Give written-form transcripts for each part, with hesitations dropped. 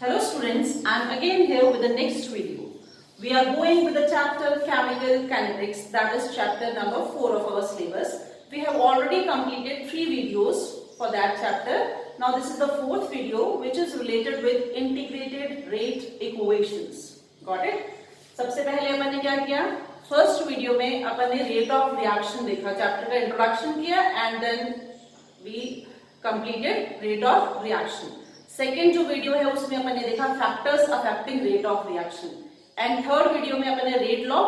Hello students, I am again here with the next video. We are going with the chapter Chemical Kinetics, that is chapter number 4 of our syllabus. We have already completed 3 videos for that chapter. Now this is the 4th video which is related with integrated rate equations. Got it? सबसे पहले अपन ने क्या किया? First video में अपन ने rate of reaction देखा, chapter का इंट्रोडक्शन किया and then we completed rate of reaction. Second जो वीडियो है उसमें अपन ने देखा factors affecting rate of reaction and third video में अपन ने रेट लॉ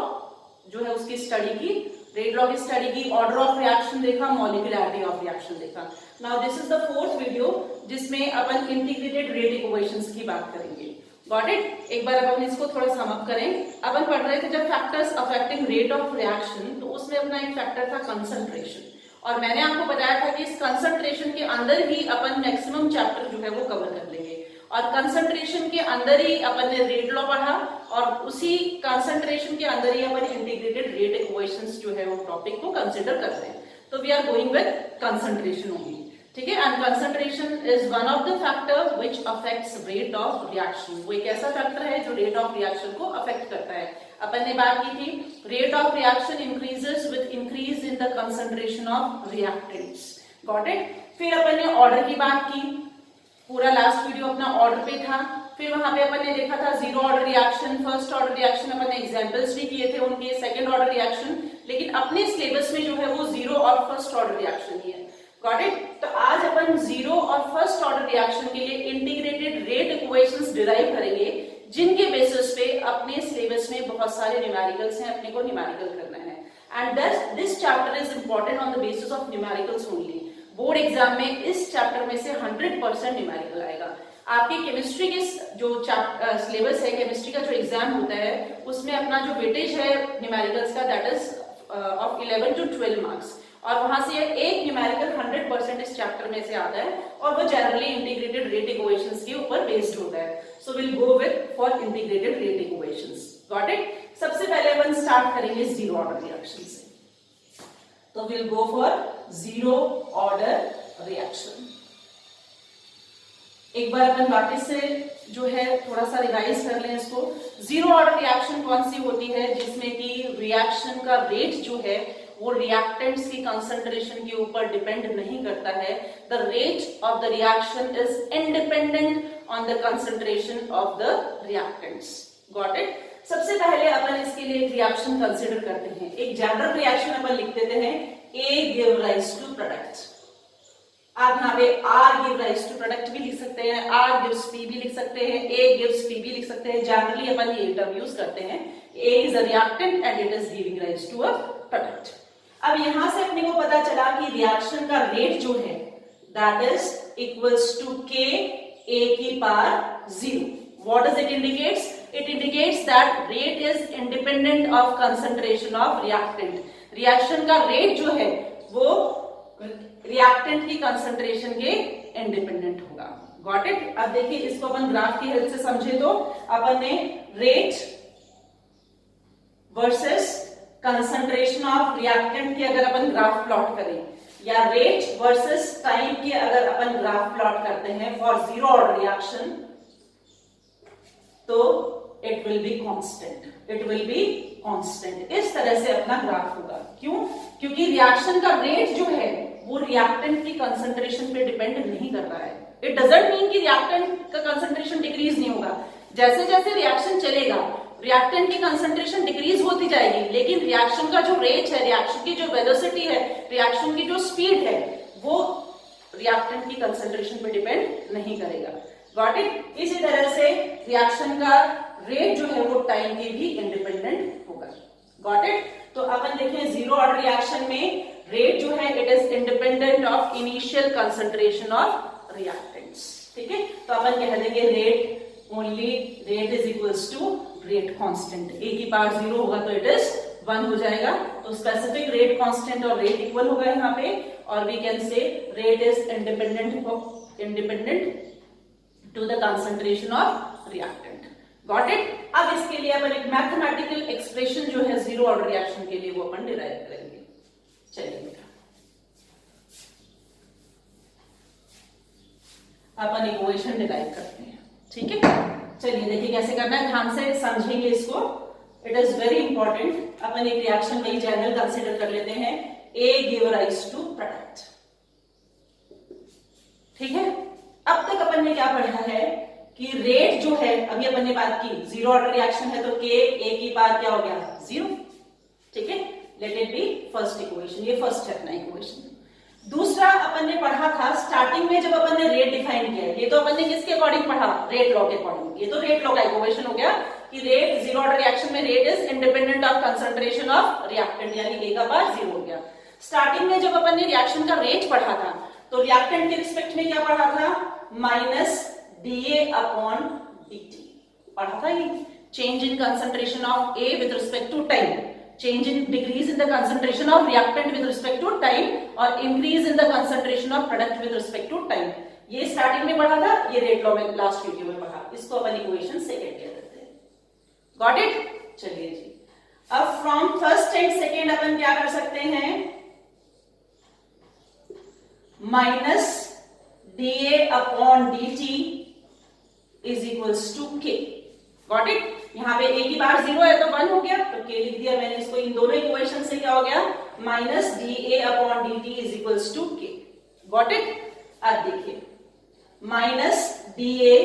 जो है उसकी स्टडी की, रेट लॉ की स्टडी की, ऑर्डर ऑफ रिएक्शन देखा, मॉलिक्यूलरिटी ऑफ रिएक्शन देखा. Now this is the 4th video जिसमें अपन इंटीग्रेटेड रेट इक्वेशंस की बात करेंगे. Got it? एक बार अपन इसको थोड़ा सम अप करें. अपन पढ़ रहे थे जब factors affecting rate of reaction, तो उसमें अपना एक फैक्टर था कंसंट्रेशन और मैंने आपको बताया था कि इस कंसंट्रेशन के अंदर ही अपन मैक्सिमम चैप्टर जो है वो कवर कर लेंगे और कंसंट्रेशन के अंदर ही अपन ने रेट लॉ पढ़ा और उसी कंसंट्रेशन के अंदर ही अपन इंटीग्रेटेड रेट इक्वेशंस जो है वो टॉपिक को कंसीडर कर रहे हैं. तो we are going with concentration only. ठीक है. And concentration is one of the factor which affects rate of reaction. वो एक ऐसा फैक्टर है जो रेट ऑफ रिएक्शन को अफेक्ट करता है. अपन ने बात की थी rate of reaction increases with increase in the concentration of reactants. Got it? फिर अपन ने ऑर्डर की बात की, पूरा लास्ट वीडियो अपना ऑर्डर पे था. फिर वहां पे अपन ने देखा था zero order reaction, first order reaction, अपन ने एग्जांपल्स भी किए थे उनके, सेकंड ऑर्डर रिएक्शन. लेकिन अपने सिलेबस में जो है वो जीरो और फर्स्ट ऑर्डर रिएक्शन ही है. Got it? तो आज अपन जीरो और फर्स्ट ऑर्डर रिएक्शन के लिए इंटीग्रेटेड रेट इक्वेशंस डिराइव करेंगे जिनके बेसिस पे अपने सिलेबस में बहुत सारे न्यूमेरिकल्स हैं, अपने को न्यूमेरिकल करना है. And this chapter is important on the basis of numericals only. Board exam में इस चैप्टर में से 100% न्यूमेरिकल आएगा. आपकी केमिस्ट्री के जो सिलेबस है, केमिस्ट्री का जो एग्जाम होता है उसमें अपना जो वेटेज है न्यूमेरिकल्स का that is of 11 to 12 marks और वहां से एक न्यूमेरिकल 100% इस चैप्टर में से आता है और वो जनरली इंटीग्रेटेड रेट इक्वेशंस के ऊपर बेस्ड होता है. So will go with for integrated rate equations. Got it? सबसे पहले अपन स्टार्ट करेंगे जीरो ऑर्डर रिएक्शन से. तो will go for zero order reaction. एक बार अपन वापस से जो है थोड़ा सा रिवाइज कर लें इसको. जीरो ऑर्डर रिएक्शन कौन सी होती है? जिसमें कि रिएक्शन का रेट जो है वो रिएक्टेंट्स की कंसंट्रेशन के ऊपर डिपेंड नहीं करता है. The rate of the reaction is independent on the concentration of the reactants. Got it? सबसे पहले अपन इसके लिए एक रिएक्शन कंसीडर करते हैं. एक जनरल रिएक्शन अपन लिख देते हैं A give rise to product. आप यहाँ पे R give rise to product भी लिख सकते हैं, आर गिव्स पी भी लिख सकते हैं, ए गिव्स पी भी लिख सकते हैं. जनरली अपन ये टर्म यूज करते हैं. A is a reactant and it is giving rise to a product. अब यहां से अपने को पता चला कि रिएक्शन का रेट जो है that is equals to k A की power 0. What does it indicates? It indicates that rate is independent of concentration of reactant. Reaction का रेट जो है वो रिएक्टेंट की कंसंट्रेशन के इंडिपेंडेंट होगा. Got it? अब देखिए इसको अपन ग्राफ की हेल्प से समझे तो अपन ने rate versus concentration of reactant की अगर अपन ग्राफ प्लॉट करें या रेट वर्सेस टाइम की अगर अपन ग्राफ प्लॉट करते हैं फॉर जीरो ऑर्डर रिएक्शन तो it will be constant. It will be constant. इस तरह से अपना ग्राफ होगा. क्यों? क्योंकि रिएक्शन का रेट जो है वो रिएक्टेंट की कंसंट्रेशन पे डिपेंड नहीं कर रहा है. इट डजंट मीन कि रिएक्टेंट का कंसंट्रेशन डिक्रीज नहीं होगा. जैसे जैसे रिएक्शन चलेगा रिएक्टेंट की कंसंट्रेशन डिक्रीज होती जाएगी, लेकिन रिएक्शन का जो रेट है, रिएक्शन की जो वेलोसिटी है, रिएक्शन की जो स्पीड है वो रिएक्टेंट की कंसंट्रेशन पे डिपेंड नहीं करेगा. Got it? इसी तरह से रिएक्शन का रेट जो है वो टाइम के भी इंडिपेंडेंट होगा. Got it? तो अपन देखें जीरो ऑर्डर रिएक्शन में रेट जो है it is independent of initial concentration of reactants. ठीक है? तो अपन कह देंगे rate only rate is equals to rate constant. A की पावर 0 होगा तो इट इज 1 हो जाएगा. तो स्पेसिफिक रेट कांस्टेंट और रेट इक्वल होगा यहाँ पे और we can say rate is independent to the concentration of reactant. Got it? अब इसके लिए अपन एक मैथमेटिकल एक्सप्रेशन जो है जीरो ऑर्डर रिएक्शन के लिए वो अपन डिराइव करेंगे. चलिए बेटा अपन इक्वेशन डिराइव करते हैं. ठीक है, चलिए देखिए कैसे करना है, ध्यान से समझेंगे इसको, इट इज वेरी इंपॉर्टेंट। अपन एक रिएक्शन वही जनरल कंसिडर कर लेते हैं, A give rise to product. ठीक है, अब तक अपन ने क्या पढ़ा है कि रेट जो है, अभी अपन ने बात की जीरो ऑर्डर रिएक्शन है तो के ए की पावर क्या हो गया, जीरो। ठीक है, let it be first equation, ये फर्स्ट स्टेप ना इक्वेशन। दूसरा अपन ने पढ़ा था स्टार्टिंग में जब अपन ने रेट डिफाइन किया, ये तो अपन ने किसके अकॉर्डिंग पढ़ा, रेट लॉ के अकॉर्डिंग। ये तो रेट लॉ का इक्वेशन हो गया कि रेट जीरो ऑर्डर रिएक्शन में rate is independent of concentration of reactant, यानी ए का पावर जीरो हो गया। स्टार्टिंग में जब अपन ने रिएक्शन का रेट पढ़ा था तो रिएक्टेंट के रिस्पेक्ट में क्या पढ़ा था, माइनस डीए अपॉन डीटी पढ़ा था। ये change in concentration of A with respect to time, change in decrease in the concentration of reactant with respect to time और increase in the concentration of product with respect to time। ये starting में पढ़ा था, ये rate law में last video में पढ़ा। इसको अपन इक्वेशन सेकंड कह देते हैं। Got it? चलिए जी, अब फ्रॉम फर्स्ट एंड सेकंड अपन क्या कर सकते हैं, minus d A upon d t is equals to k. Got it? यहाँ पे ए की बार जीरो है तो वन हो गया, तो के लिख दिया मैंने इसको। इन दोनों इक्वेशन से क्या हो गया, minus d A upon d T is equals to k. Got it? अब देखिए, minus d A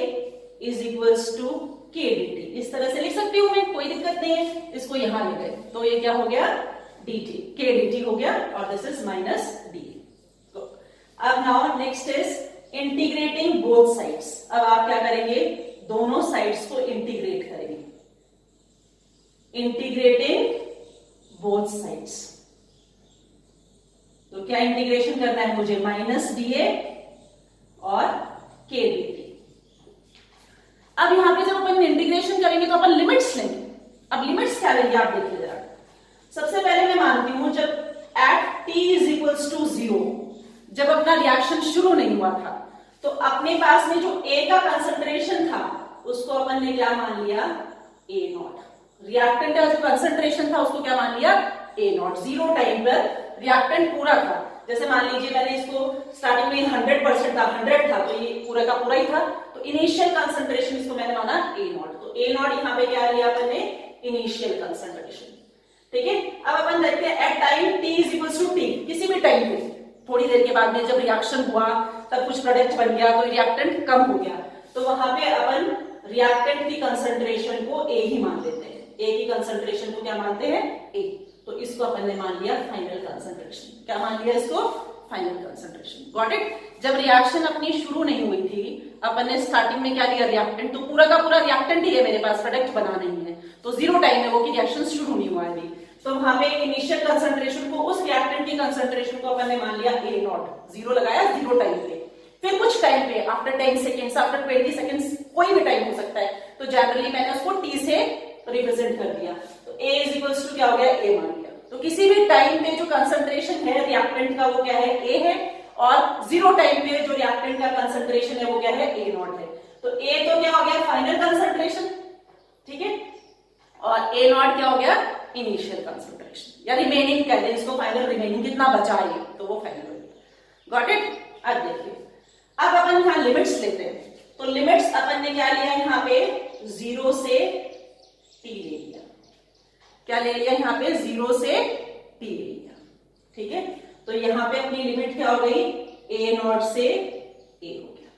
is equals to k d t, इस तरह से लिख सकती हूं मैं, कोई दिक्कत नहीं है। इसको यहां ले गए तो ये क्या हो गया, d t, k d t हो गया, और this is minus d A. अब now next is integrating both sides. अब आप क्या करेंगे, दोनों साइड्स को इंटीग्रेट करेंगे, इंटीग्रेटिंग बोथ साइड्स। तो क्या इंटीग्रेशन करना है मुझे, माइनस डीए और के डी। अब यहां पे जब अपन इंटीग्रेशन करेंगे तो अपन लिमिट्स लेंगे। अब लिमिट्स क्या लेंगे आप देखिए जरा। सबसे पहले मैं मानती हूं जब at T is equals to zero, जब अपना रिएक्शन शुरू नहीं हुआ था तो अपने पास में जो ए का कंसंट्रेशन था उसको अपन ने क्या मान लिया, ए नॉट। रिएक्टेंट का जो कंसंट्रेशन था उसको क्या मान लिया, ए नॉट। जीरो टाइम पर रिएक्टेंट पूरा था, जैसे मान लीजिए मैंने इसको स्टार्टिंग में 100% था, 100 था तो ये पूरा का पूरा ही था, तो इनिशियल कंसंट्रेशन इसको मैंने माना ए नॉट। तो ए नॉट यहाँ पे क्या लिया अपन ने, इनिशियल कंसंट्रेशन। ठीक है, अब अपन देखते हैं at time T is equal to T, किसी भी टाइम पे थोड़ी देर के बाद में जब रिएक्शन हुआ तब कुछ प्रोडक्ट बन गया तो रिएक्टेंट कम हो गया, तो वहां पे अपन रिएक्टेंट की कंसंट्रेशन को ए ही मान लेते हैं। ए की कंसंट्रेशन को क्या मानते हैं, ए। तो इसको अपन ने मान लिया फाइनल कंसंट्रेशन। क्या मान लिया इसको, फाइनल कंसंट्रेशन। Got it? जब रिएक्शन अपनी शुरू नहीं हुई थी, अपन ने स्टार्टिंग में क्या लिया, रिएक्टेंट। तो पूरा का पूरा रिएक्टेंट ही है मेरे पास, प्रोडक्ट बना नहीं है, तो जीरो टाइम है वो कि रिएक्शन शुरू नहीं हुआ है। तो वहां पे इनिशियल कंसंट्रेशन को, उस रिएक्टेंट की कंसंट्रेशन को अपन ने मान लिया ए नॉट। जीरो लगाया जीरो टाइम पे, फिर कुछ टाइम पे आफ्टर 10 सेकेंड्स, आफ्टर 20 सेकेंड्स, कोई भी टाइम हो सकता है, तो जनरली मैंने उसको टी से रिप्रेजेंट कर दिया। तो ए इज इक्वल्स टू क्या हो गया, ए मान लिया। तो किसी भी टाइम पे जो कंसंट्रेशन है रिएक्टेंट का वो क्या है, ए है, और जीरो टाइम पे जो रिएक्टेंट का कंसंट्रेशन है वो क्या है, ए नॉट है। तो ए तो क्या हो गया, फाइनल कंसंट्रेशन, ठीक है, और ए नॉट क्या हो गया, इनिशियल कंसंट्रेशन, या रिमेनिंग कह दें इसको, फाइनल रिमेनिंग कितना बचा है तो वो फाइनल हो गया। Got it? अब देखिए, अब अपन यहां लिमिट्स लेते हैं। तो लिमिट्स अपन ने क्या लिया यहाँ पे, जीरो से टी ले लिया। क्या ले लिया यहाँ पे, जीरो से टी ले लिया। ठीक है, तो यहाँ पे अपनी लिमिट क्या हो गई, ए नॉट से ए हो गया।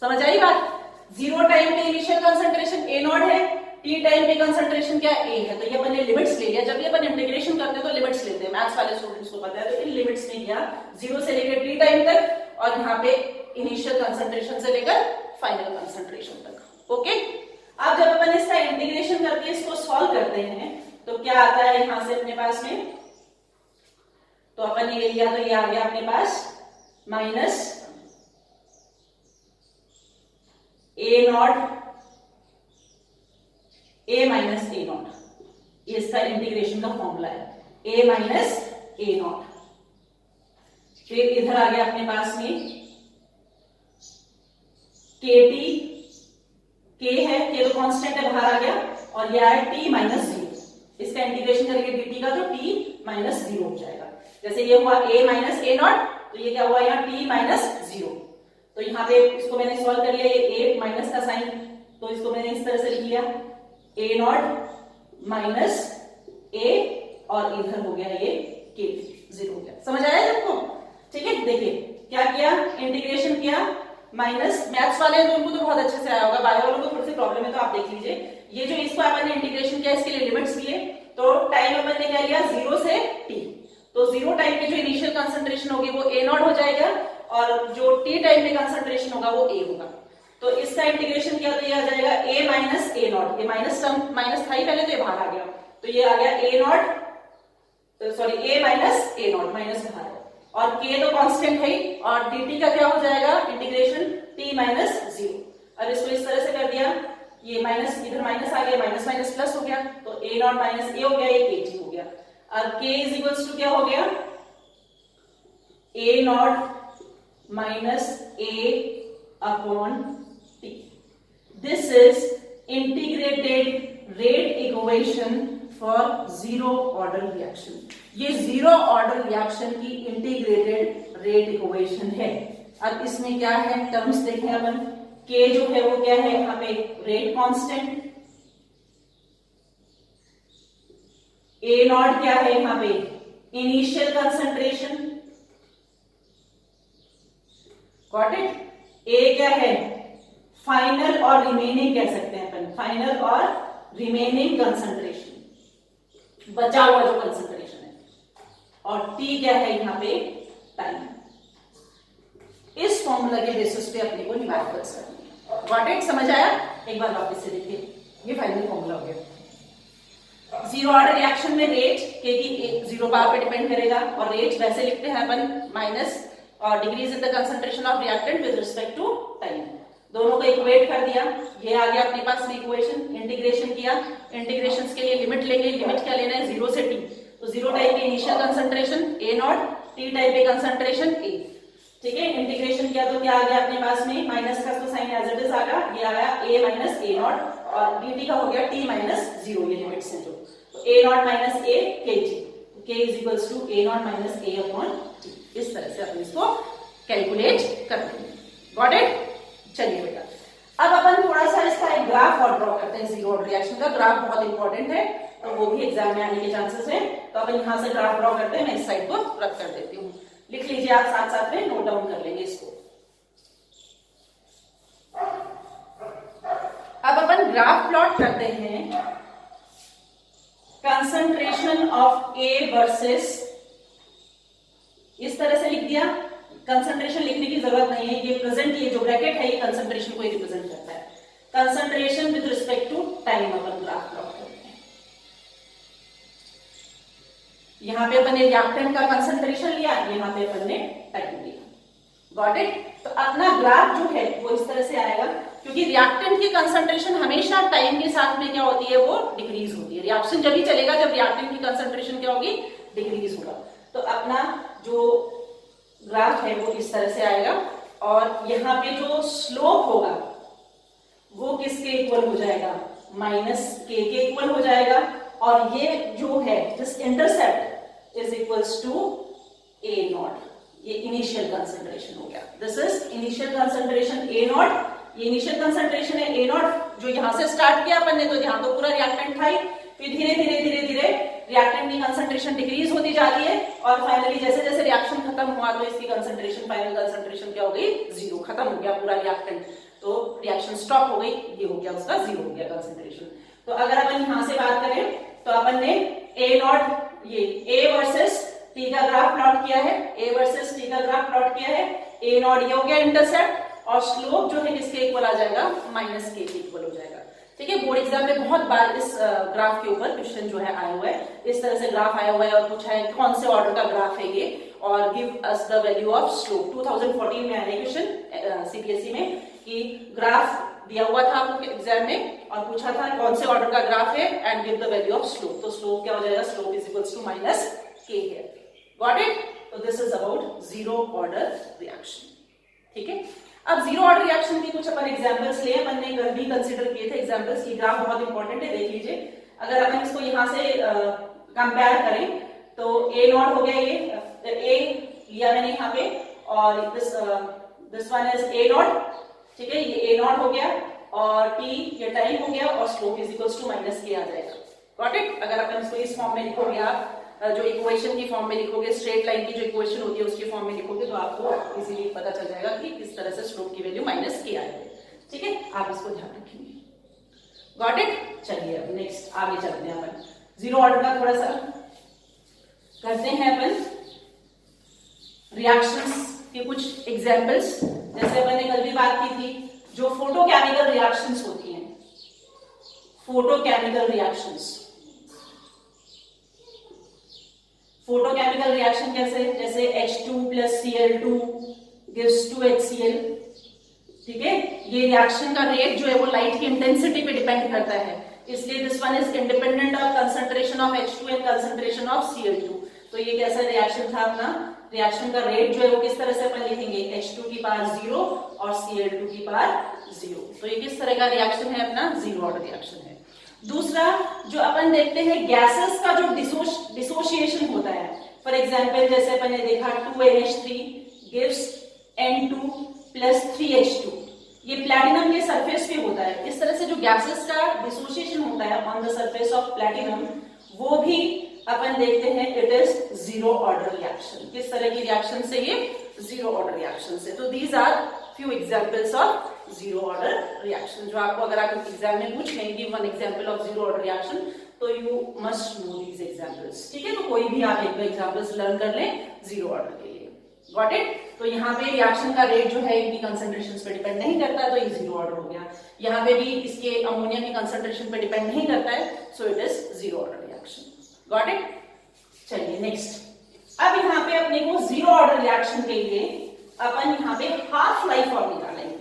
समझ आई बात? जीरो टाइम पे इनिशियल कंसंट्रेशन ए नॉट है, टी टाइम पे कंसंट्रेशन क्या ए है, तो ये अपन ने लिमिट्स ले लिया। जब ये अपन इंटीग्रेशन करते हैं तो लिमिट्स लेते हैं, मैथ्स वाले स्टूडेंट्स को पता है। तो इन लिमिट्स में किया जीरो से लेकर टी टाइम तक, और यहाँ पे इनिशियल कंसंट्रेशन से लेकर फाइनल कंसंट्रेशन तक। ओके, अब जब अपन इसका इंटीग्रेशन करके इसको सॉल्व करते हैं तो क्या आता है यहां से अपने पास में, तो अपन ये लिया तो ये आ गया अपने पास minus A naught, A minus A naught, ये इसका इंटीग्रेशन का फॉर्मूला है, ए माइनस ए नॉट। फिर इधर आ गया अपने पास में के टी, के है, के तो कांस्टेंट है, बाहर आ गया, और यह है टी माइनस जीरो। इसका इंटीग्रेशन करेंगे dt का तो t माइनस जीरो हो जाएगा। जैसे ये हुआ a माइनस ए नॉट, तो ये क्या हुआ यहाँ t माइनस जीरो। तो यहाँ पे इसको मैंने सॉल्व कर लिया, ये a माइनस का साइन, तो इसको मैंने इस तरह से लिख लिया a नॉट माइनस a और इधर हो गया ये k, 0 हो गया। समझ आया सबको? ठीक है, देखिए क्या किया, इंटीग्रेशन किया, माइनस मैथ्स वाले हैं तो उनको तो बहुत अच्छे से आया होगा, बायो वालों को थोड़ी सी प्रॉब्लम है तो आप देख लीजिए। ये जो इसको अपन ने इंटीग्रेशन किया, इसके लिए लिमिट्स लिए, तो टाइम अपन ने क्या लिया 0 से t, तो 0 टाइम पे जो इनिशियल कंसंट्रेशन होगी वो a नॉट हो जाएगा और जो t टाइम पे कंसंट्रेशन होगा वो a होगा। तो इसका इंटीग्रेशन किया तो ये आ जाएगा a माइनस a नॉट, ये माइनस टर्म माइनस था ही पहले तो ये बाहर आ गया, तो ये आ गया a not, sorry a minus a naught, minus बाहर है और k तो कांस्टेंट है ही, और dt का क्या हो जाएगा इंटीग्रेशन t माइनस 0। अब इसको इस तरह से कर दिया, ये माइनस इधर माइनस आ गया, माइनस माइनस प्लस हो गया, तो a नॉट माइनस a हो गया, ये kt हो गया। अब k इज इक्वल्स टू क्या हो गया, a naught minus a upon t। This is integrated rate equation for zero order reaction. ये जीरो ऑर्डर रिएक्शन की इंटीग्रेटेड रेट इक्वेशन है। अब इसमें क्या है, टर्म्स देखें अपन, k जो है वो क्या है यहाँ पे रेट कांस्टेंट, a नॉट क्या है यहाँ पे initial concentration, got it, a क्या है फाइनल और रिमेनिंग कह सकते हैं अपन, फाइनल और रिमेनिंग कंसंट्रेशन, बचा हुआ जो कंसंट्रेशन है, और t क्या है यहाँ पे टाइम। इस फॉर्मूला के बेसिस पे अपने को न्यूमेरिकल्स करनी है। Got it? समझ आया? एक बार वापस से देखिए, ये फाइनल फॉर्मूला हो गया। जीरो ऑर्डर रिएक्शन में रेट के की जीरो पावर पे डिपेंड करेगा, और रेट वैसे लिखते हैं अपन माइनस और decrease in the concentration of reactant with respect to time. दोनों को इक्वेट कर दिया, ये आ गया अपने पास में इक्वेशन। इंटीग्रेशन किया, इंटीग्रेशन के लिए लिमिट लेंगे, लिमिट क्या लेना है 0 से t, तो 0 टाइप पे initial concentration a not, t type पे कंसंट्रेशन a। ठीक है, इंटीग्रेशन किया तो क्या आ गया अपने पास में, माइनस का तो साइन एज इट इज आ गया, ये आया a माइनस a नॉट और dt का हो गया t माइनस 0, ये लिमिट्स हैं जो, तो a naught minus a kt, k is equals to a naught minus a upon t। इस तरह से अपन इसको कैलकुलेट करते हैं। Got it? चलिए बेटा, अब अपन थोड़ा सा इसका एक ग्राफ और ड्रॉ करते हैं। जीरो ऑर्डर रिएक्शन का ग्राफ बहुत इंपॉर्टेंट है, तो वो भी एग्जाम में आने के चांसेस है, तो अपन यहाँ से ग्राफ ड्रॉ करते हैं। मैं इस साइड को रख कर देती हूँ, लिख लीजिए आप, साथ साथ में नोट डाउन कर लेंगे इसको। अब अपन ग्राफ प्लॉट करते हैं कंसंट्रेशन ऑफ A वर्सेस, इस तरह से लिख दिया। कंसंट्रेशन लिखने की जरूरत नहीं है, ये प्रेजेंट, ये जो ब्रैकेट है ये कंसंट्रेशन को रिप्रेजेंट करता है। Concentration with respect to time अपन ग्राफ प्लॉट करते हैं। यहाँ पे अपन ने रिएक्टेंट का कंसंट्रेशन लिया, यहाँ पे अपन ने टाइम लिया। Got it? तो अपना ग्राफ जो है वो इस तरह से आएगा, क्योंकि रिएक्टेंट की कंसंट्रेशन हमेशा टाइम के साथ में क्या होती है, वो डिक्रीज होती है। रिएक्शन जब ही चलेगा जब रिएक्टेंट की कंसंट्रेशन क्या होगी, डिक्रीज होगा। तो अपना जो ग्राफ है वो इस तरह से आएगा, और यहाँ पे जो स्लोप होगा वो किसके इक्वल हो जाएगा, माइनस के इक्वल हो जाएगा, और ये जो है this intercept is equals to a not, ये इनिशियल कंसंट्रेशन हो गया। This is initial concentration a not, ये इनिशियल कंसंट्रेशन है a नॉट, जो यहाँ से स्टार्ट किया अपन ने, तो यहाँ तो पूरा रिएक्टेंट था ही, फिर धीरे धीरे धीरे धीरे रिएक्टेंट की कंसंट्रेशन डिक्रीज होती जा रही है, और फाइनली जैसे जैसे रिएक्शन खत्म हुआ तो इसकी कंसंट्रेशन, फाइनल कंसंट्रेशन क्या हो गई, 0, खत्म हो गया पूरा रिएक्टेंट, तो रिएक्शन स्टॉप हो गई, ये हो गया उसका 0 हो गया कंसंट्रेशन। तो अगर अपन यहाँ से बात करें तो अपन ने a नॉट, ये a वर्सेस t का ग्राफ प्लॉट किया है, a वर्सेस t का ग्राफ प्लॉट किया है, a नॉट ये हो गया इंटरसेप्ट, और स्लोप जो है किसके इक्वल आ जाएगा, माइनस के इक्वल हो जाएगा। ठीक है, बोर्ड एग्जाम में बहुत बार इस ग्राफ के ऊपर क्वेश्चन जो है आया हुआ है, इस तरह से ग्राफ आया हुआ है और पूछा है कौन से ऑर्डर का ग्राफ है ये, और give us the value of slope. 2014 में आने क्वेश्चन सीबीएसई में, कि ग्राफ दिया हुआ था आपको एग्जाम में और पूछा था कौन से ऑर्डर का ग्राफ है and give the value of slope. तो स्लोप क्या हो जाएगा, slope is equals to minus k है। Got it? तो this is about zero order reaction. ठीक है, अब जीरो ऑर्डर रिएक्शन के कुछ अपन एग्जांपल्स लिए, अपन ने कल भी कंसीडर किए थे एग्जांपल्स की। ग्राफ बहुत इंपॉर्टेंट है, देख लीजिए। अगर अपन इसको यहाँ से कंपेयर करें तो a नॉट हो गया, ये a लिया मैंने यहाँ पे, और इस this one is a not, ठीक है, ये ए नॉट हो गया और टी ये टाइम हो गया और slope is equals to minus k आ जाएगा। Got it? अगर अपन इसको इस फॉर्म में लिखोगे, आप जो इक्वेशन की फॉर्म में लिखोगे, स्ट्रेट लाइन की जो इक्वेशन होती है उसकी फॉर्म में लिखोगे तो आपको इजीली पता चल जाएगा कि किस तरह से स्लोप की वैल्यू माइनस के आएगी। ठीक है, आप इसको ध्यान रखेंगे। Got it? चलिए अब नेक्स्ट आगे चलते हैं अपन जीरो ऑर्डर का थोड़ा सा करते हैं अपन रिएक्शंस के कुछ एग्जांपल्स। जैसे अपन ने कल भी बात की थी, जो फोटोकेमिकल रिएक्शंस होती हैं, फोटोकेमिकल रिएक्शंस, फोटोकेमिकल रिएक्शन कैसे, जैसे H2 plus Cl2 gives 2HCl, ठीक है, ये रिएक्शन का रेट जो है वो लाइट की इंटेंसिटी पे डिपेंड करता है, इसलिए this one is independent of concentration of H2 and concentration of Cl2। तो ये कैसा रिएक्शन था अपना, रिएक्शन का रेट जो है वो किस तरह से अपन लिखेंगे, H2 की पावर 0 और Cl2 की पावर 0। तो ये किस तरह का रिएक्शन है अपना, जीरो ऑर्डर रिएक्शन है। दूसरा जो अपन देखते हैं गैसेस का जो डिसोसिएशन होता है, फॉर एग्जांपल जैसे अपन ने देखा 2NH3 gives N2 plus 3H2, ये प्लैटिनम के सरफेस पे होता है। इस तरह से जो गैसेस का डिसोसिएशन होता है on the surface of platinum, वो भी अपन देखते हैं it is zero order reaction. किस तरह की रिएक्शन से, ये जीरो ऑर्डर रिएक्शन से। तो these are few examples of zero order reaction, जो आपको अगर आप एग्जाम में पूछ लेंगे one example of zero order reaction, तो you must know these examples. ठीक है, तो कोई भी आप एक दो एग्जांपल्स लर्न कर लें जीरो ऑर्डर के लिए। Got it? तो यहाँ पे रिएक्शन का रेट जो है इनकी कंसंट्रेशन पे डिपेंड नहीं करता है, तो ये जीरो ऑर्डर हो गया। यहाँ पे भी इसके अमोनिया की कंसंट्रेशन पे डिपेंड नहीं करता है, so it is zero order reaction. Got it? चलिए नेक्स्ट, अब यहाँ पे अपने को जीरो ऑर्डर रिएक्शन के लिए अपन यहाँ पे हाफ लाइफ और निकालेंगे।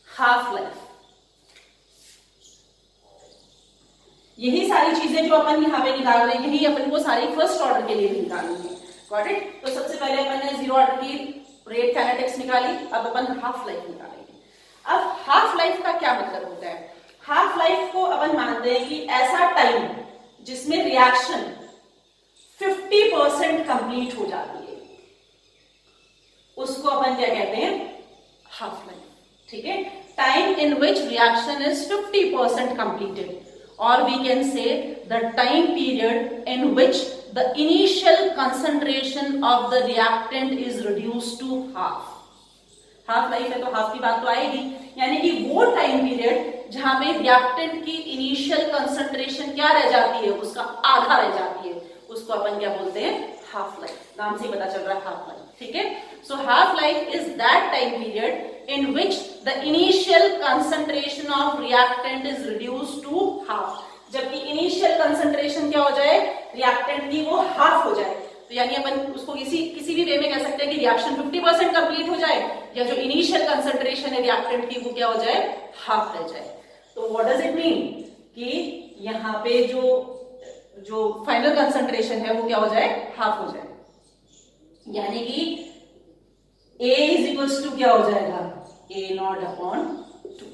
हाफ लाइफ, यही सारी चीजें जो अपन यहाँ पे निकाल रहे हैं, यही अपन को सारी फर्स्ट ऑर्डर के लिए भी निकालनी है। Got it? तो सबसे पहले अपन ने जीरो ऑर्डर की रेट काइनेटिक्स निकाली, अब अपन हाफ लाइफ निकालेंगे। अब हाफ लाइफ का क्या मतलब होता है, हाफ लाइफ को अपन मानते हैं कि ऐसा टाइम जिसमें रिएक्शन 50% कंप्लीट हो जाती है, उसको अपन क्या कहते हैं, हाफ लाइफ। ठीक है, time in which reaction is 50% completed, or we can say the time period in which the initial concentration of the reactant is reduced to half। Half life है तो हाफ की बात तो आएगी, यानी कि वो टाइम पीरियड जहां पे रिएक्टेंट की इनिशियल कंसंट्रेशन क्या रह जाती है, उसका आधा रह जाती है, उसको अपन क्या बोलते हैं, हाफ लाइफ। नाम से पता चल रहा है हाफ लाइफ। ठीक है, so half life is that time period in which the initial concentration of reactant is reduced to half. जबकि इनिशियल कंसंट्रेशन क्या हो जाए, रिएक्टेंट की वो हाफ हो जाए। तो यानी अपन उसको किसी भी वे में कह सकते हैं कि रिएक्शन 50% कंप्लीट हो जाए, या जो इनिशियल कंसंट्रेशन है रिएक्टेंट की वो क्या हो जाए, हाफ रह जाए। तो व्हाट डज इट मीन कि यहाँ पे जो फाइनल कंसंट्रेशन है वो क्या हो जाए, हाफ हो जाए। यानी कि A इज इक्वल्स टू क्या हो जाएगा, A0/2।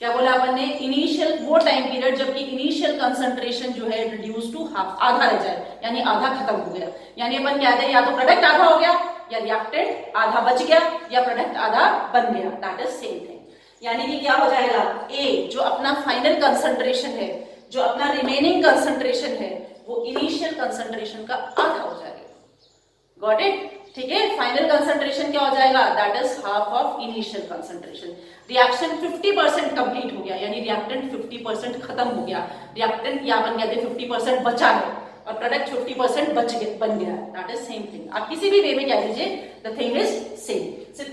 क्या बोला अपन ने, इनिशियल वो टाइम पीरियड जबकि इनिशियल कंसंट्रेशन जो है रिड्यूस टू हाफ, आधा रह जाए, यानी आधा खत्म हो गया। यानी अपन कहते हैं या तो प्रोडक्ट आधा हो गया, या रिएक्टेंट आधा बच गया, या प्रोडक्ट आधा बन गया, दैट इज सेम थिंग। यानी कि क्या हो जाएगा, A जो अपना फाइनल कंसंट्रेशन है, जो अपना रिमेनिंग कंसंट्रेशन है, वो इनिशियल कंसंट्रेशन का आधा हो जाएगा। Got it? ठीक है, फाइनल कंसंट्रेशन क्या हो जाएगा, that is half of initial concentration. Reaction 50% complete हो गया, यानी रिएक्टेंट 50% खत्म हो गया, रिएक्टेंट या अपन कहते हैं 50% बचा है, और प्रोडक्ट 50% बन गया, दैट इज सेम थिंग। आप किसी भी वे में कह लीजिए, the thing is same.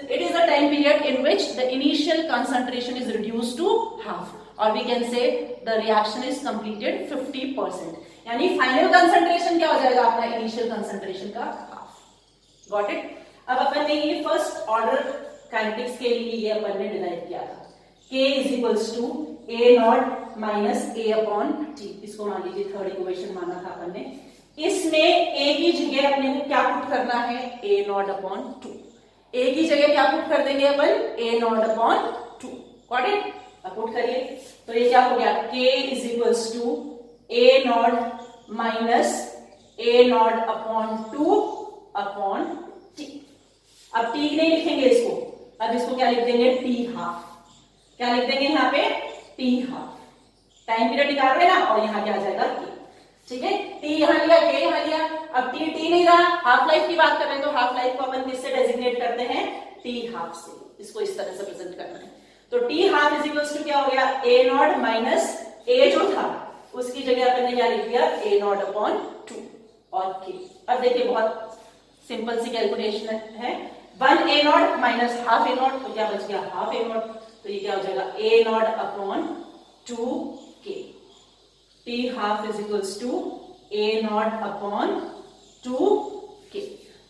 It is the time period in which the initial concentration is reduced to half, और we can say the reaction is completed 50%, यानी फाइनल कंसंट्रेशन क्या हो जाएगा अपना इनिशियल कंसंट्रेशन का हाफ। Got it? अब अपन ने ये फर्स्ट ऑर्डर काइनेटिक्स के लिए ये अपन ने डिराइव किया था, K is equals to A0 minus A/T। इसको मान लीजिए थर्ड इक्वेशन माना था अपन ने। इसमें A की जगह अपने को क्या पुट करना है, A0/2। A की जगह क्या पुट कर देंगे अपन, A0/2। Got it? अब पुट करिए, तो ये क्या हो गया, K is equals to A0 minus A0/2 upon T। अब टी नहीं लिखेंगे इसको, अब इसको क्या लिख देंगे, टी हाफ। क्या लिख देंगे यहाँ पे, टी हाफ। टाइम पीरियड निकाल रहे हैं ना, और यहाँ क्या आ जाएगा के। ठीक है, टी यहाँ लिया, के यहाँ लिया। अब टी नहीं रहा, हाफ लाइफ की बात कर रहे हैं, तो हाफ लाइफ को अपन किससे डेजिग्नेट करते हैं, टी हाफ से। इसको इस तरह से प्रेजेंट करना है। तो T half is equals to क्या हो गया, ए नॉट माइनस ए जो था उसकी जगह अपन ने क्या लिख दिया, ए नॉट अपॉन 2 और के। अब देखिए बहुत सिंपल सी कैलकुलेशन है, 1 A naught minus half A naught, तो क्या बच गया, हाफ ए नॉट। तो ये क्या हो जाएगा, ए not upon 2 k. T half is equals to A not upon 2 k.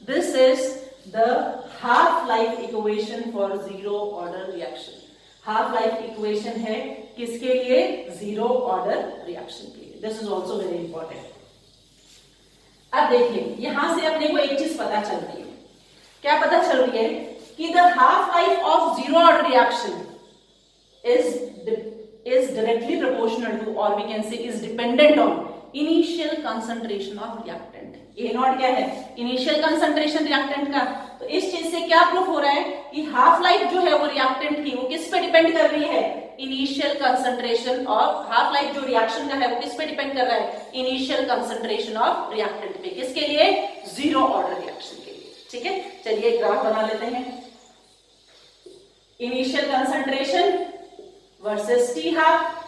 This is the half life equation for zero order reaction. Half life equation है किसके लिए, जीरो ऑर्डर रिएक्शन के लिए। This is also very important. अब देखिए यहां से अपने को एक चीज पता चल रही है, क्या पता चल रही है कि the half life of zero order reaction is directly proportional to, or we can say is dependent on initial concentration of reactant. A not क्या है, इनिशियल कंसंट्रेशन रिएक्टेंट का। तो इस चीज से क्या प्रूफ हो रहा है कि हाफ लाइफ जो है वो रिएक्टेंट की वो किस पे डिपेंड कर रही है, initial concentration of, half life जो रिएक्शन का है वो किस पे डिपेंड कर रहा है, इनिशियल कंसंट्रेशन ऑफ रिएक्टेंट पे। किसके लिए, जीरो ऑर्डर रिएक्शन के लिए। ठीक है, चलिए ग्राफ बना लेते हैं। Initial concentration versus T half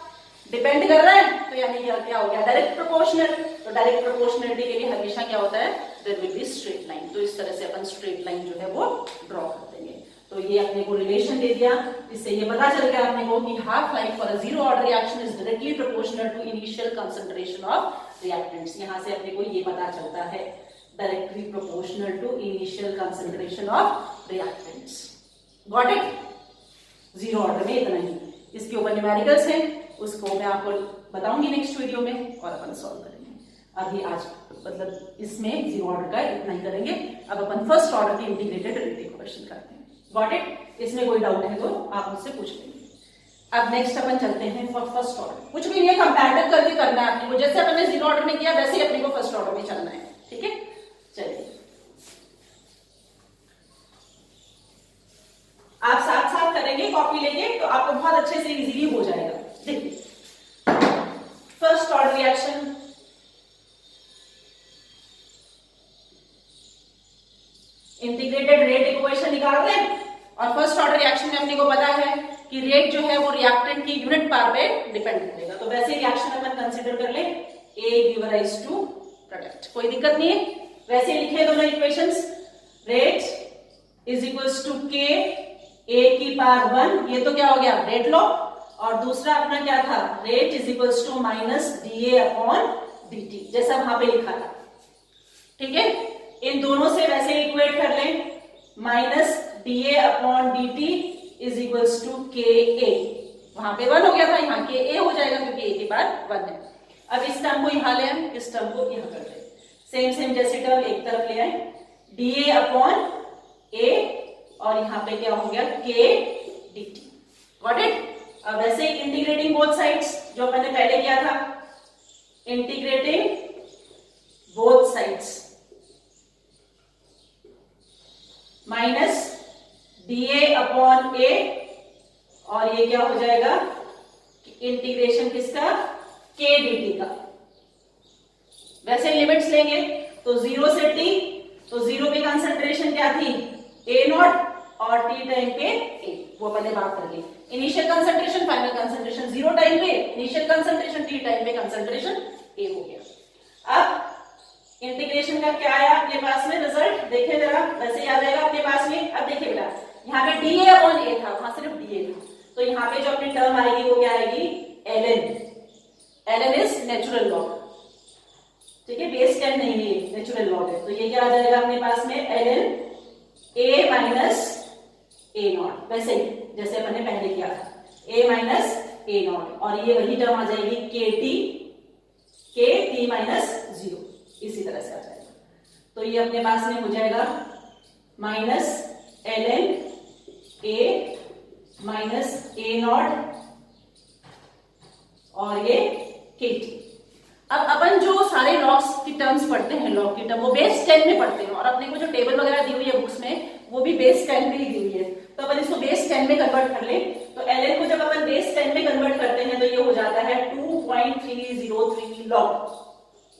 depend कर रहा है, तो यानी क्या हो गया, डायरेक्ट प्रोपोर्शनल। तो डायरेक्ट प्रोपोर्शनलिटी के लिए हमेशा क्या होता है, there will be straight line. तो इस तरह से अपन स्ट्रेट लाइन जो है वो ड्रॉ कर देंगे। तो ये अपने को रिलेशन दे दिया, इससे ये पता चल गया अपने को कि half life for a zero order reaction is directly proportional to initial concentration of reactants. यहां से अपने को ये पता चलता है, directly proportional to initial concentration of reactants. Got it? Zero order में इतना ही। इसके ऊपर न्यूमेरिकल्स हैं, उसको मैं आपको बताऊंगी नेक्स्ट वीडियो में और अपन सॉल्व करेंगे। अभी आज मतलब इसमें जीरो ऑर्डर का इतना ही करेंगे। अब अपन फर्स्ट ऑर्डर की इंटीग्रेटेड रेट इक्वेशन करते हैं। Got it? इसमें कोई डाउट है तो आप मुझसे पूछ लेंगे। अब नेक्स्ट अपन चलते हैं फॉर फर्स्ट ऑर्डर। कुछ भी नहीं, कंपैरेटिव करके करना है अपने को, जैसे अपन ने जीरो ऑर्डर में किया वैसे ही अपने को फर्स्ट ऑर्डर में चलना है। ठीक है, चलिए आप साथ साथ करेंगे कॉपी लेके, तो आपको बहुत अच्छे से इजीली हो जाएगा। देखिए first order reaction, integrated rate equation निकाल रहे हैं, और फर्स्ट ऑर्डर रिएक्शन में अपने को पता है कि रेट जो है वो रिएक्टेंट की यूनिट पावर पे डिपेंड करेगा। तो वैसे रिएक्शन अपन कंसीडर कर ले, A give rise to product, कोई दिक्कत नहीं है। वैसे लिखे दोनों equations, rate is equals to k A की पावर 1, ये तो क्या हो गया, रेट लो, और दूसरा अपना क्या था, rate is equals to minus d A upon d T, जैसा वहां पे लिखा था। ठीक है, इन दोनों से वैसे इक्वेट कर लें, minus d A upon d T is equals to k A. वहां पे 1 हो गया था, यहाँ के ए हो जाएगा क्योंकि ए की पावर 1 है। अब इस टर्म को यहाँ ले आए, इस टर्म को यहाँ कर ले, सेम सेम जैसे टर्म एक तरफ ले आए, डी ए अपॉन ए, और यहाँ पे क्या हो गया, के डी टी। Got it? अब वैसे ही इंटीग्रेटिंग बोथ साइड्स, जो मैंने पहले किया था, integrating both sides, minus d A upon A, और ये क्या हो जाएगा, इंटीग्रेशन किसका, के डी टी का। वैसे लिमिट्स लेंगे तो 0 से t, तो 0 पे कंसंट्रेशन क्या थी, ए नॉट, और t टाइम पे a, वो पहले बात कर ली। Initial concentration, final concentration, 0 time पे इनिशियल कंसंट्रेशन, t टाइम पे कंसंट्रेशन a हो गया। अब इंटीग्रेशन का क्या आया अपने पास में रिजल्ट, देखें जरा, वैसे ही आ जाएगा अपने पास में। अब देखिए बेटा, यहाँ पे डी ए अपॉन ए था, वहां सिर्फ डी ए था, तो यहाँ पे जो अपनी टर्म आएगी वो क्या आएगी, ln। ln is natural log, ठीक है, बेस 10 नहीं है, नेचुरल लॉग है। तो ये क्या आ जाएगा अपने पास में, ln a minus A not, वैसे ही जैसे मैंने पहले किया था, a माइनस ए नॉट, और ये वही टर्म आ जाएगी के टी माइनस 0, इसी तरह से आ जाएगा। तो ये अपने पास में हो जाएगा minus ln a minus A naught, और ये के टी। अब अपन जो सारे लॉग्स की टर्म्स पढ़ते हैं, लॉग की टर्म वो बेस 10 में पढ़ते हैं, और अपने को जो टेबल वगैरह दी हुई है बुक्स में वो भी बेस 10 पे ही दी हुई है, तो अपन इसको बेस 10 में कन्वर्ट कर ले। तो ln को जब अपन बेस 10 में कन्वर्ट करते हैं तो ये हो जाता है 2.303 लॉग,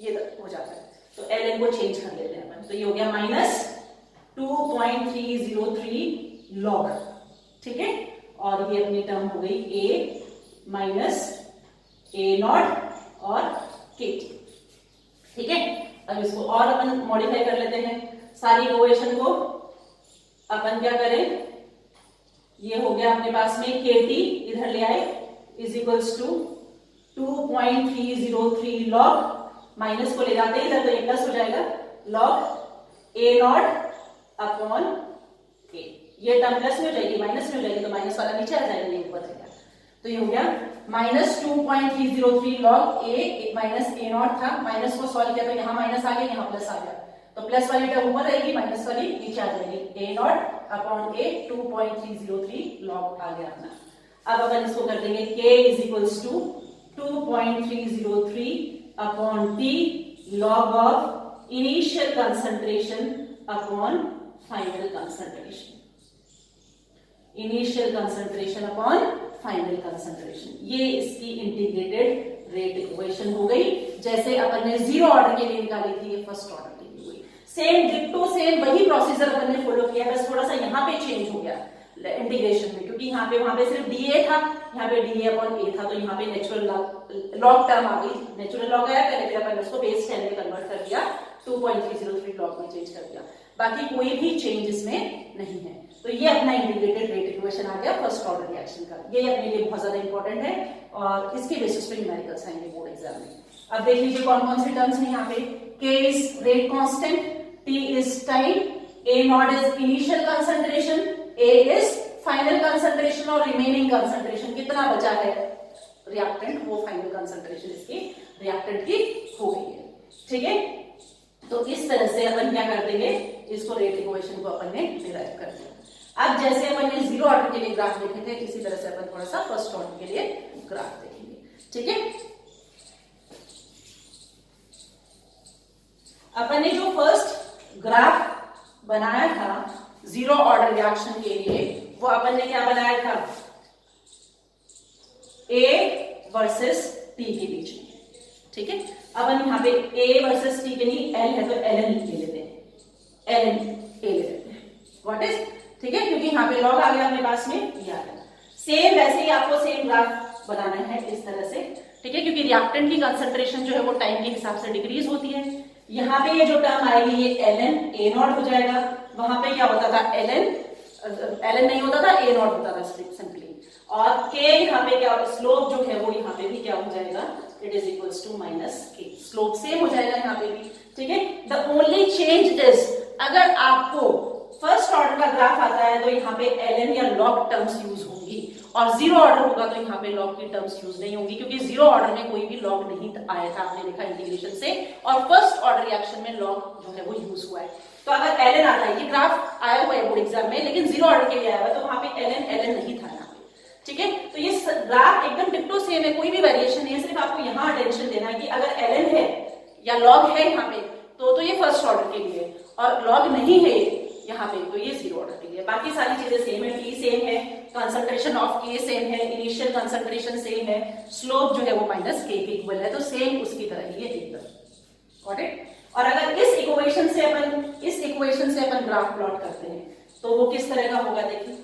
ये हो जाता है। तो ln को चेंज कर लेते हैं अपन, तो ये हो गया माइनस 2.303 लॉग, ठीक है। और ये अपनी टर्म हो गई a माइनस a नॉट और kt, ठीक है। अब इसको और अपन मॉडिफाई कर लेते हैं, सारी इक्वेशन को अपन क्या करें, ये हो गया अपने पास में kt इधर ले आए is equals to 2.303 log, minus को ले जाते हैं इधर तो ये प्लस हो जाएगा, log a naught upon a, ये टर्म प्लस में हो जाएगी माइनस में हो जाएगी, तो माइनस वाला नीचे आ जाएगा, ये ऊपर जाएगा। तो ये हो गया minus 2.303 log a minus a not था, माइनस को सॉल्व किया तो यहाँ माइनस आ गया, यहाँ प्लस आ गया, तो प्लस वाली टर्म ऊपर रहेगी, माइनस वाली नीचे आ जाएगी, a naught upon a 2.303 log आ गया अपना। अब अपन इसको कर देंगे k is equals to 2.303 upon t log of initial concentration upon final concentration, initial concentration upon final concentration, ये इसकी इंटीग्रेटेड रेट इक्वेशन हो गई, जैसे अपन ने जीरो ऑर्डर के लिए निकाली थी, ये फर्स्ट ऑर्डर के लिए हुई। सेम डिट्टो सेम वही प्रोसीजर अपन ने फॉलो किया, बस थोड़ा सा यहाँ पे चेंज हो गया इंटीग्रेशन में, क्योंकि यहाँ पे वहां पे सिर्फ dA था, यहाँ पे dA अपॉन a था, तो यहाँ पे नेचुरल लॉग टर्म आ गई, नेचुरल लॉग आया पहले, फिर अपन उसको बेस 10 में कन्वर्ट कर दिया, 2.303 लॉग में चेंज कर दिया, बाकी कोई भी चेंज इसमें नहीं है। तो ये अपना इंटीग्रेटेड रेट इक्वेशन आ गया फर्स्ट ऑर्डर रिएक्शन का, ये अपने लिए बहुत ज्यादा इंपॉर्टेंट है और इसके बेसिस पे न्यूमेरिकल्स आएंगे बोर्ड एग्जाम में। अब देख लीजिए कौन कौन से टर्म्स हैं यहाँ पे, k is rate constant, t is time, a not is initial concentration, a is final concentration और रिमेनिंग कंसंट्रेशन कितना बचा है रिएक्टेंट, वो फाइनल कंसंट्रेशन इसकी रिएक्टेंट की हो गई है, ठीक है। तो इस तरह से अपन क्या कर देंगे, इसको रेट इक्वेशन को अपन ने डिराइव कर दिया। अब जैसे अपन ने जीरो ऑर्डर के लिए ग्राफ देखे थे, इसी तरह से अपन थोड़ा सा फर्स्ट ऑर्डर के लिए ग्राफ देखेंगे, ठीक है। अपन ने जो फर्स्ट ग्राफ बनाया था जीरो ऑर्डर रिएक्शन के लिए, वो अपन ने क्या बनाया था, A वर्सेस T के बीच में, ठीक है। अब हम यहाँ पे A वर्सेस T के नहीं, L है तो ln ले लेते हैं, ln A ले लेते हैं, व्हाट इज, ठीक है, क्योंकि यहाँ पे लॉग आ गया अपने पास में, ये आ गया। सेम वैसे ही आपको सेम ग्राफ बनाना है इस तरह से, ठीक है, क्योंकि रिएक्टेंट की कंसंट्रेशन जो है वो टाइम के हिसाब से डिक्रीज होती है। यहाँ पे ये जो टर्म आएगी ये ln A नॉट हो जाएगा, वहां पे क्या होता था ln नहीं होता था, a नॉट होता था सिंपली, और k यहाँ पे क्या, स्लोप जो है वो यहाँ पे भी क्या हो जाएगा, it is equals to minus k, slope same हो जाएगा यहाँ पे भी, ठीक है। द ओनली चेंज इज, अगर आपको फर्स्ट ऑर्डर का ग्राफ आता है तो यहाँ पे ln या लॉग टर्म्स यूज होंगी, और जीरो ऑर्डर होगा तो यहाँ पे लॉग की टर्म्स यूज नहीं होंगी, क्योंकि जीरो ऑर्डर में कोई भी लॉग नहीं आया था, आपने देखा इंटीग्रेशन से, और फर्स्ट ऑर्डर रिएक्शन में लॉग जो है वो यूज हुआ है। तो अगर ln आता है, ये ग्राफ आया हुआ है बोर्ड एग्जाम में, लेकिन जीरो ऑर्डर के लिए आया हुआ है, तो वहां पे ln नहीं था यहाँ पे, ठीक है। तो ये ग्राफ एकदम डिक्टो सेम है, कोई भी वेरिएशन नहीं है, सिर्फ आपको यहाँ अटेंशन देना है कि अगर ln है या लॉग है यहाँ पे तो ये फर्स्ट ऑर्डर के लिए, और लॉग नहीं है यहाँ पे तो ये जीरो ऑर्डर के लिए। बाकी सारी चीजें सेम है, टी सेम है, कंसंट्रेशन ऑफ ए सेम है, इनिशियल कंसंट्रेशन सेम है, स्लोप जो है वो माइनस के इक्वल है, तो सेम उसकी तरह ही है एकदम, गॉट इट। और अगर इस इक्वेशन से अपन ग्राफ प्लॉट करते हैं तो वो किस तरह का होगा, देखिए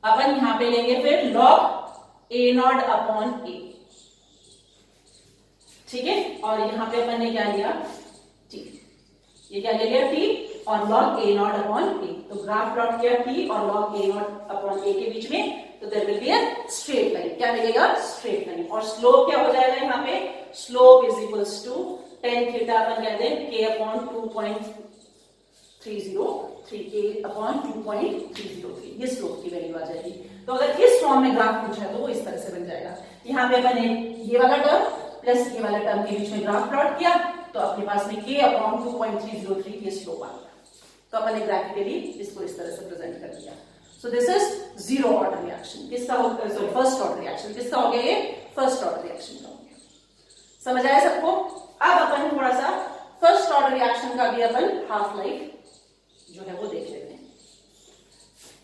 अपन यहां पे लेंगे फिर लॉग ए नॉट अपॉन ए, ठीक है, और यहां पे अपन ने क्या लिया टी, ये क्या ले लिया टी, और log A not upon A, तो ग्राफ प्लॉट किया टी और log A not upon A के बीच में, तो there will be a straight line, क्या मिलेगा स्ट्रेट लाइन, और स्लोप क्या हो जाएगा यहाँ पे, slope is equals to tan theta अपन कहते हैं k अपॉन 2.303 k अपॉन 2.303, ये स्लोप की वैल्यू आ जाएगी। तो अगर इस फॉर्म में ग्राफ पूछा है तो वो इस तरह से बन जाएगा, यहाँ पे अपन ने ये वाला टर्म प्लस ये वाला टर्म के बीच में ग्राफ प्लॉट किया, तो अपने पास में k अपॉन 2.303 ये स्लोप आ गया, तो अपन ने ग्राफिकली इसको इस तरह से प्रेजेंट कर दिया। So this is zero order reaction, किसका सॉरी फर्स्ट ऑर्डर रिएक्शन, किसका हो गया ये फर्स्ट ऑर्डर रिएक्शन का हो गया, समझ आया सबको। अब अपन थोड़ा सा फर्स्ट ऑर्डर रिएक्शन का भी अपन हाफ लाइफ जो है वो देख लेते हैं।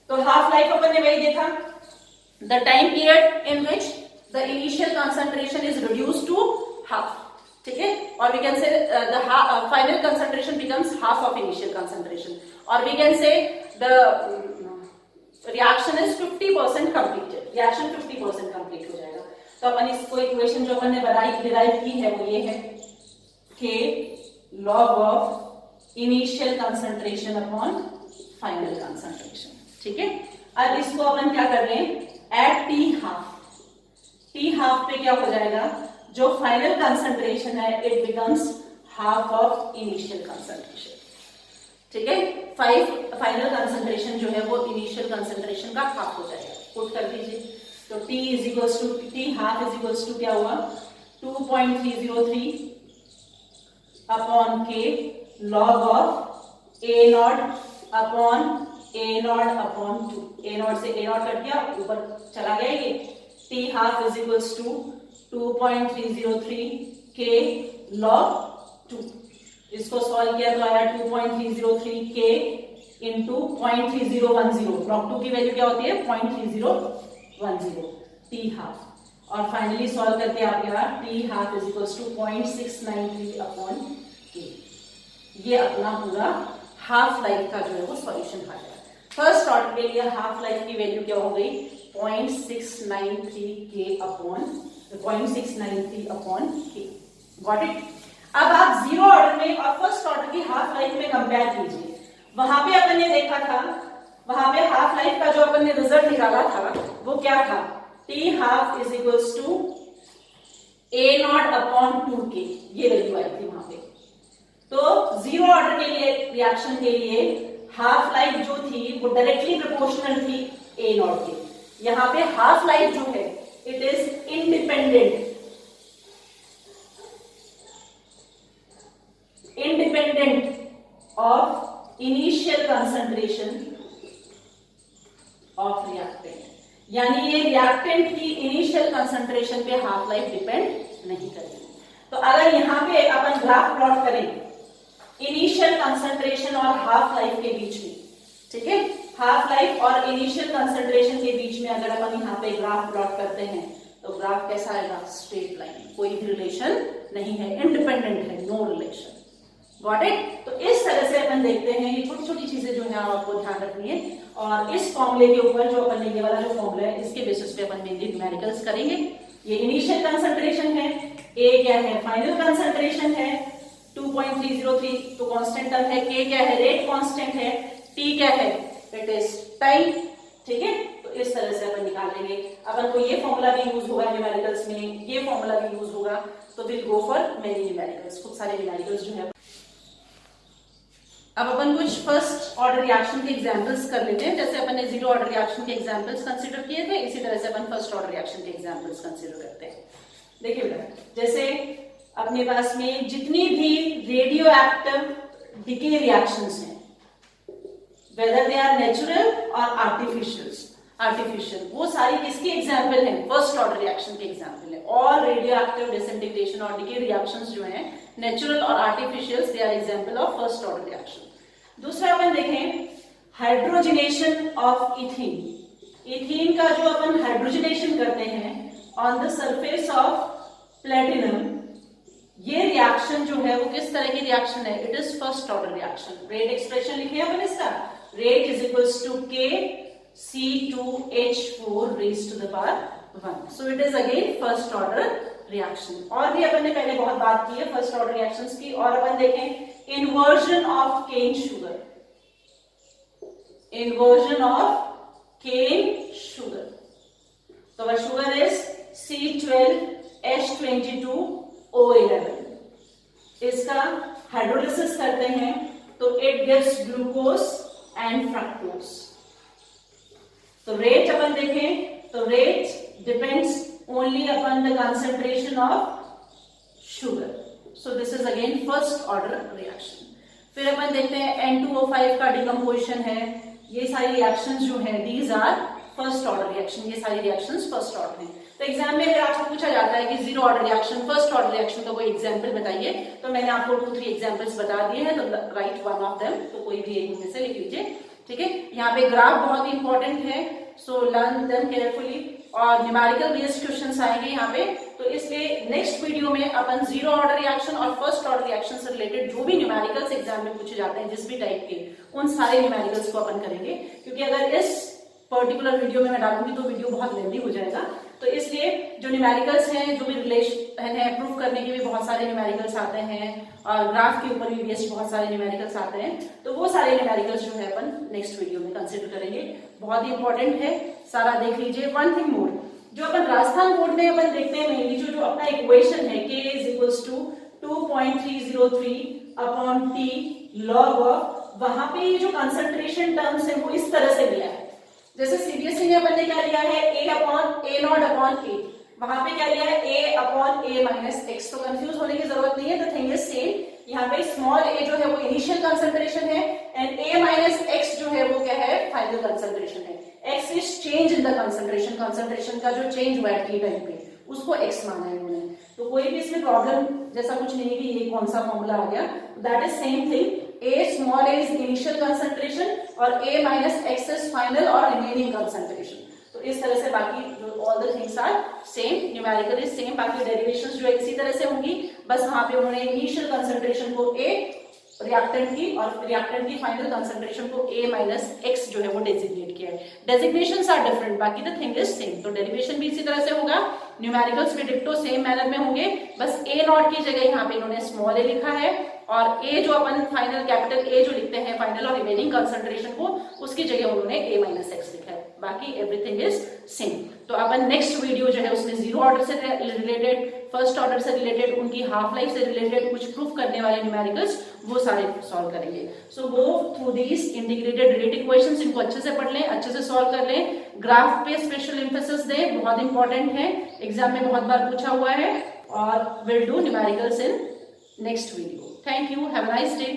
तो हाफ लाइफ अपन ने वही देखा, the time period in which the initial concentration is reduced to half, ठीक है, और we can say the final concentration becomes half of initial concentration, और we can say the reaction is 50% completed, reaction 50% complete हो जाएगा। तो अपन इसको equation जो अपन ने डिराइव की है वो ये है के log of initial concentration upon final concentration, ठीक है। अब इसको अपन क्या कर रहे हैं, एट टी हाफ पे क्या हो जाएगा, जो फाइनल कंसंट्रेशन है it becomes half of initial concentration, ठीक है। फाइनल कंसंट्रेशन जो है वो इनिशियल कंसंट्रेशन का हाफ हो जाएगा, पुट कर दीजिए। तो T is equals to T half is equals to क्या हुआ 2.303 upon k log of A not upon A not upon 2, A not से ए नॉट कट गया, ऊपर चला गया ये, T half is equals to 2.303 k log 2। इसको solve किया तो आया 2.303 के इंटू 0.3010, लॉग 2 की वैल्यू क्या होती है 0.3010 टी हाफ, और फाइनली सॉल्व करके आ गया T half is equals to 0.693 upon k. ये अपना पूरा हाफ लाइफ का जो है वो सॉल्यूशन आ गया। फर्स्ट ऑर्डर के लिए हाफ लाइफ की वैल्यू क्या हो गई 0.693 के अपॉन 0.693 अपॉन के, गॉट इट। अब आप जीरो ऑर्डर में और फर्स्ट ऑर्डर की हाफ लाइफ में कंपेयर कीजिए। वहां पे अपन ने देखा था, वहां पे हाफ लाइफ का जो अपन ने रिजल्ट निकाला था वो क्या था, T half is equals to A not upon 2 k, ये वैल्यू आई थी वहां पे। तो जीरो ऑर्डर के लिए रिएक्शन के लिए हाफ लाइफ जो थी वो डायरेक्टली प्रोपोर्शनल थी ए नॉट के। यहां पे हाफ लाइफ जो है it is independent of initial concentration of reactant, यानी ये रिएक्टेंट की इनिशियल कंसंट्रेशन पे हाफ लाइफ डिपेंड नहीं करेगी। तो अगर यहां पे अपन ग्राफ प्लॉट करें इनिशियल कंसंट्रेशन और हाफ लाइफ के बीच में, ठीक है, हाफ लाइफ और इनिशियल कंसंट्रेशन के बीच में अगर अपन यहाँ पे ग्राफ प्लॉट करते हैं तो ग्राफ कैसा आएगा, स्ट्रेट लाइन, कोई भी रिलेशन नहीं है, इंडिपेंडेंट है, नो रिलेशन, गॉट इट। तो इस तरह से अपन देखते हैं, ये छोटी छोटी चीजें जो है आपको ध्यान रखनी है, और इस फॉर्मूले के ऊपर जो अपन ने ये वाला जो फॉर्मूला है इसके बेसिस पे अपन मेनली न्यूमेरिकल्स करेंगे। ये इनिशियल कंसंट्रेशन है, ए क्या है फाइनल कंसंट्रेशन है 2.303 तो कांस्टेंट टर्म है, के क्या है रेट कांस्टेंट है, टी क्या है इट इज टाइम, ठीक है। तो इस तरह से अपन निकाल लेंगे। अपन को ये फॉर्मूला भी यूज होगा न्यूमेरिकल्स में, ये फॉर्मूला भी यूज होगा, तो will go for many numericals, खूब सारे न्यूमेरिकल्स जो है। अब अपन कुछ फर्स्ट ऑर्डर रिएक्शन के एग्जांपल्स कर लेते हैं। जैसे अपन ने जीरो ऑर्डर रिएक्शन के एग्जांपल्स कंसीडर किए थे, इसी तरह से अपन फर्स्ट ऑर्डर रिएक्शन के एग्जांपल्स कंसीडर करते हैं। देखिए बेटा, जैसे अपने पास में जितनी भी रेडियो एक्टिव डिके रिएक्शंस हैं, वेदर दे आर नेचुरल और आर्टिफिशियल, वो सारी किसकी एग्जाम्पल है, फर्स्ट ऑर्डर रिएक्शन के एग्जाम्पल है। ऑल रेडियो एक्टिव डिसइंटीग्रेशन और डिके रिएक्शंस जो हैं नेचुरल और artificial, they are example of first order reaction. दूसरा अपन देखें हाइड्रोजनेशन ऑफ इथीन। इथीन का जो अपन हाइड्रोजनेशन करते हैं on the surface of platinum, ये रिएक्शन जो है वो किस तरह की रिएक्शन है, it is first order reaction. Rate expression लिखे हैं अपन इसका, रेट इज इक्वल्स टू के C2H4 raised to the power 1, so it is again first order reaction। और भी अपन ने पहले बहुत बात की है फर्स्ट ऑर्डर रिएक्शंस की। और अपन देखें inversion of cane sugar, inversion of cane sugar, तो वह शुगर इज C12H22O11। इसका हाइड्रोलिसिस करते हैं तो it gives glucose and fructose. तो रेट अपन देखें तो rate depends only upon the concentration of sugar, so this is again first order reaction. फिर अपन देखते हैं N2O5 का डिकम्पोजिशन है। ये सारी रिएक्शंस जो है these are first order reaction, ये सारी रिएक्शंस फर्स्ट ऑर्डर हैं। तो एग्जाम में अगर आपको पूछा जाता है कि zero order reaction, first order reaction का कोई एग्जांपल बताइए, तो मैंने आपको 2-3 एग्जांपल्स बता दिए हैं, तो राइट वन ऑफ देम, तो कोई भी एक उनमें से लिख लीजिए। ठीक है, यहाँ पे ग्राफ बहुत ही इंपॉर्टेंट है, सो लर्न देम केयरफुली, और न्यूमेरिकल बेस्ड क्वेश्चंस आएंगे यहाँ पे। तो इसलिए नेक्स्ट वीडियो में अपन जीरो ऑर्डर रिएक्शन और फर्स्ट ऑर्डर रिएक्शन से रिलेटेड जो भी न्यूमेरिकल्स एग्जाम में पूछे जाते हैं जिस भी टाइप के, उन सारे न्यूमेरिकल्स को अपन करेंगे, क्योंकि अगर इस पर्टिकुलर वीडियो में मैं डालूंगी तो वीडियो बहुत लेंथी हो जाएगा। तो इसलिए जो न्यूमेरिकल्स हैं, जो भी रिलेशन है, प्रूफ करने के भी बहुत सारे न्यूमेरिकल्स आते हैं, और ग्राफ के ऊपर भी बेस्ड बहुत सारे न्यूमेरिकल्स आते हैं, तो वो सारे न्यूमेरिकल्स जो है अपन नेक्स्ट वीडियो में कंसिडर करेंगे। बहुत ही इंपॉर्टेंट है, सारा देख लीजिए। वन थिंग मोर, जो अपन राजस्थान बोर्ड में अपन देखते हैं मेनली जो अपना इक्वेशन है k is 2.303 upon t log of, वहां पे ये जो कंसंट्रेशन टर्म्स है वो इस तरह से लिया है। जैसे सीबीएसई में अपन ने क्या लिया है, a upon a naught upon a, वहां पे क्या लिया है a upon a minus x। तो कंफ्यूज होने की जरूरत नहीं है, द थिंग इज सेम। यहाँ पे स्मॉल a जो है वो इनिशियल कंसंट्रेशन है, एंड a माइनस x जो है वो क्या है, फाइनल कंसंट्रेशन है। x is change in the concentration, concentration का जो चेंज हुआ है t टाइम पे, उसको x माना है उन्होंने। तो कोई भी इसमें प्रॉब्लम जैसा कुछ नहीं है कि ये कौन सा फॉर्मूला आ गया, that is same thing. a small a is initial concentration और a minus x is final और रिमेनिंग कंसंट्रेशन। तो इस तरह से बाकी जो all the things are same, numerical is same, बाकी डेरिवेशंस जो है इसी तरह से होंगी, बस वहां पे उन्होंने इनिशियल कंसंट्रेशन को a रिएक्टेंट की और रिएक्टेंट की फाइनल कंसंट्रेशन को a माइनस x जो है वो डेजिग्नेट किया है। डेजिग्नेशंस आर डिफरेंट, बाकी द थिंग इज सेम। तो डेरिवेशन भी इसी तरह से होगा, न्यूमेरिकल्स भी डिट्टो सेम मैनर में होंगे, बस a नॉट की जगह यहाँ पे इन्होंने स्मॉल a लिखा है, और a जो अपन फाइनल कैपिटल A जो लिखते हैं फाइनल और रिमेनिंग कंसंट्रेशन को, उसकी जगह उन्होंने a माइनस x लिखा है, बाकी एवरीथिंग इज सेम। तो अपन नेक्स्ट वीडियो जो है उसमें जीरो ऑर्डर से रिलेटेड, फर्स्ट ऑर्डर से रिलेटेड, उनकी हाफ लाइफ से रिलेटेड कुछ प्रूफ करने वाले न्यूमेरिकल्स वो सारे सॉल्व करेंगे। So go through these integrated rate equations, इनको अच्छे से पढ़ लें, अच्छे से सॉल्व कर लें, ग्राफ पे स्पेशल एम्फेसिस दें, बहुत इंपॉर्टेंट है, एग्जाम में बहुत बार पूछा हुआ है, और will do numericals in next video. Thank you. Have a nice day.